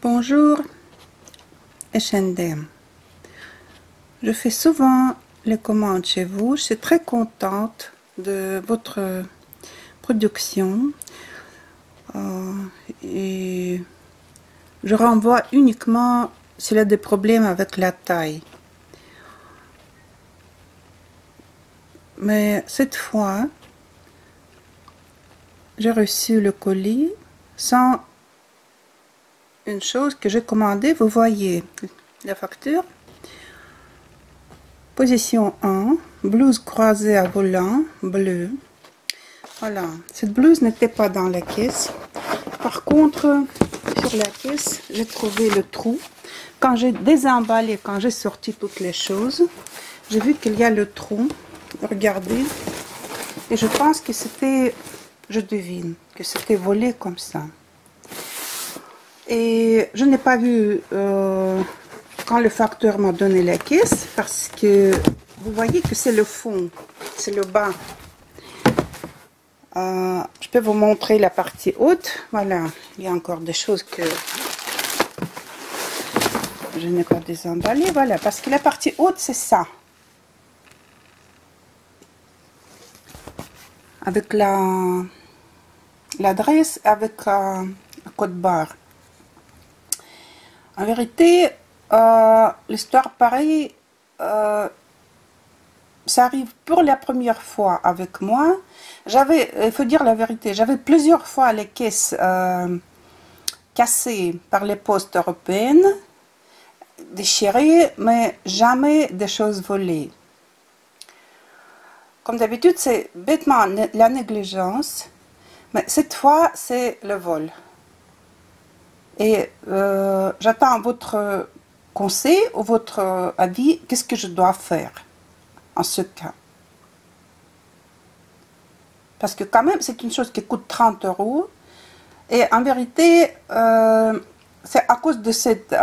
Bonjour, H&M. Je fais souvent les commandes chez vous. Je suis très contente de votre production et je renvoie uniquement s'il y a des problèmes avec la taille. Mais cette fois, j'ai reçu le colis sans une chose que j'ai commandée. Vous voyez la facture. Position 1, blouse croisée à volant bleu. Voilà, cette blouse n'était pas dans la caisse. Par contre, sur la caisse, j'ai trouvé le trou. Quand j'ai désemballé, quand j'ai sorti toutes les choses, j'ai vu qu'il y a le trou. Regardez. Et je pense que c'était, je devine, que c'était volé comme ça. Et je n'ai pas vu quand le facteur m'a donné la caisse, parce que vous voyez que c'est le fond, c'est le bas. Je peux vous montrer la partie haute. Voilà, il y a encore des choses que je n'ai pas désemballées. Voilà, parce que la partie haute, c'est ça. Avec l'adresse, avec un code barre. En vérité, l'histoire pareille, ça arrive pour la première fois avec moi. Il faut dire la vérité, j'avais plusieurs fois les caisses cassées par les postes européennes, déchirées, mais jamais des choses volées. Comme d'habitude, c'est bêtement la négligence, mais cette fois, c'est le vol. Et j'attends votre conseil ou votre avis. Qu'est-ce que je dois faire en ce cas? Parce que quand même, c'est une chose qui coûte 30 €. Et en vérité, c'est à cause de cette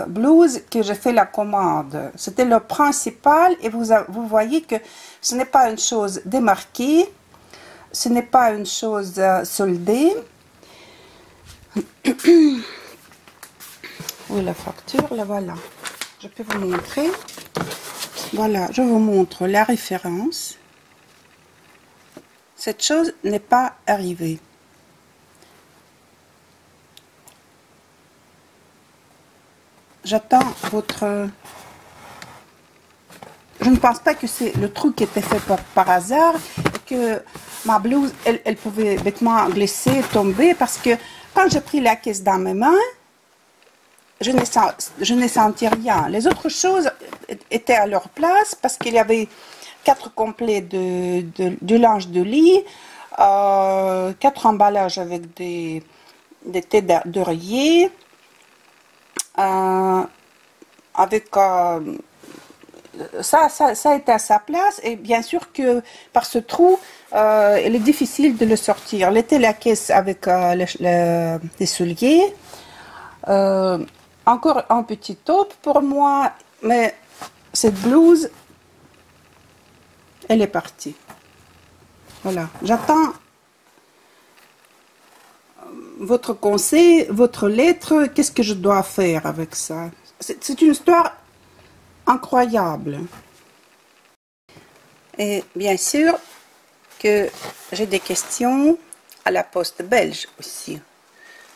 blouse que j'ai fait la commande. C'était le principal. Et vous voyez que ce n'est pas une chose démarquée. Ce n'est pas une chose soldée. Oui, la facture, la voilà. Je peux vous montrer. Voilà, je vous montre la référence. Cette chose n'est pas arrivée. J'attends votre... Je ne pense pas que c'est le truc qui était fait par hasard et que ma blouse, elle pouvait bêtement glisser, tomber, parce que quand j'ai pris la caisse dans mes mains, je n'ai senti rien. Les autres choses étaient à leur place parce qu'il y avait 4 complets de linge de lit, 4 emballages avec des têtes d'oreiller, avec ça était à sa place. Et bien sûr que par ce trou, il est difficile de le sortir. Elle était la caisse avec les souliers. Encore un petit taupe pour moi, mais cette blouse, elle est partie. Voilà, j'attends votre conseil, votre lettre. Qu'est-ce que je dois faire avec ça? C'est une histoire incroyable. Et bien sûr que j'ai des questions à la poste belge aussi.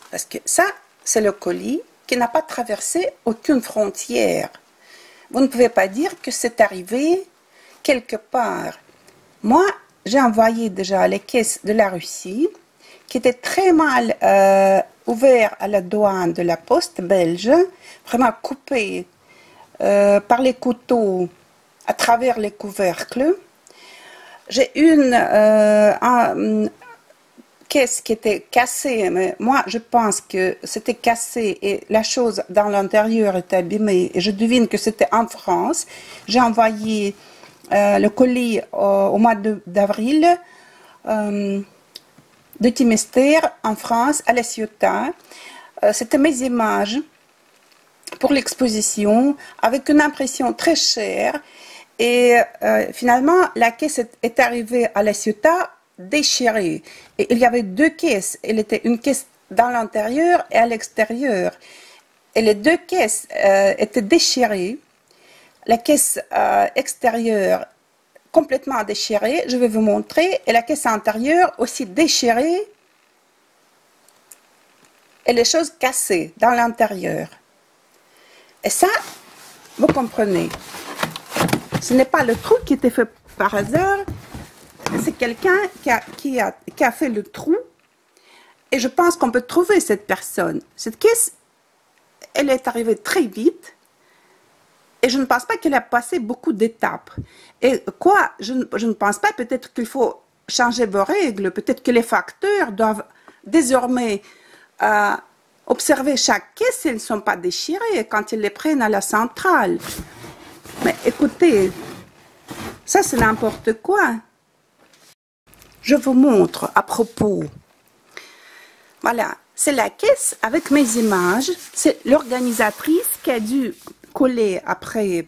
Parce que ça, c'est le colis qui n'a pas traversé aucune frontière. Vous ne pouvez pas dire que c'est arrivé quelque part. Moi, j'ai envoyé déjà les caisses de la Russie qui étaient très mal ouvertes à la douane de la poste belge, vraiment coupées par les couteaux à travers les couvercles. J'ai une caisse qui était cassée, mais moi je pense que c'était cassé et la chose dans l'intérieur était abîmée, et je devine que c'était en France. J'ai envoyé le colis au mois d'avril de Timester en France, à La Ciotat. C'était mes images pour l'exposition avec une impression très chère, et finalement la caisse est arrivée à La Ciotat déchirée. Et il y avait 2 caisses. Elle était une caisse dans l'intérieur et à l'extérieur. Et les deux caisses étaient déchirées. La caisse extérieure complètement déchirée, je vais vous montrer, et la caisse intérieure aussi déchirée, et les choses cassées dans l'intérieur. Et ça, vous comprenez, ce n'est pas le trou qui était fait par hasard, c'est quelqu'un qui a fait le trou, et je pense qu'on peut trouver cette personne. Cette caisse, elle est arrivée très vite, et je ne pense pas qu'elle a passé beaucoup d'étapes. Et quoi, je ne pense pas, peut-être qu'il faut changer vos règles, peut-être que les facteurs doivent désormais observer chaque caisse si elles ne sont pas déchirées quand ils les prennent à la centrale. Mais écoutez, ça c'est n'importe quoi. Je vous montre à propos. Voilà, c'est la caisse avec mes images. C'est l'organisatrice qui a dû coller après,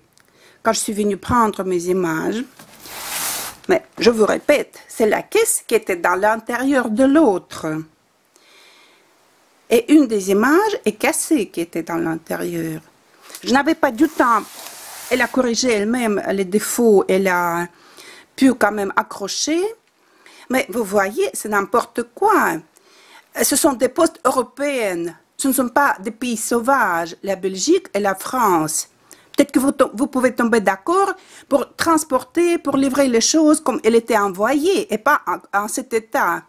quand je suis venue prendre mes images. Mais je vous répète, c'est la caisse qui était dans l'intérieur de l'autre. Et une des images est cassée qui était dans l'intérieur. Je n'avais pas du temps. Elle a corrigé elle-même les défauts. Elle a pu quand même accrocher. Mais vous voyez, c'est n'importe quoi. Ce sont des postes européennes. Ce ne sont pas des pays sauvages, la Belgique et la France. Peut-être que vous pouvez tomber d'accord pour transporter, pour livrer les choses comme elles étaient envoyées et pas en cet état.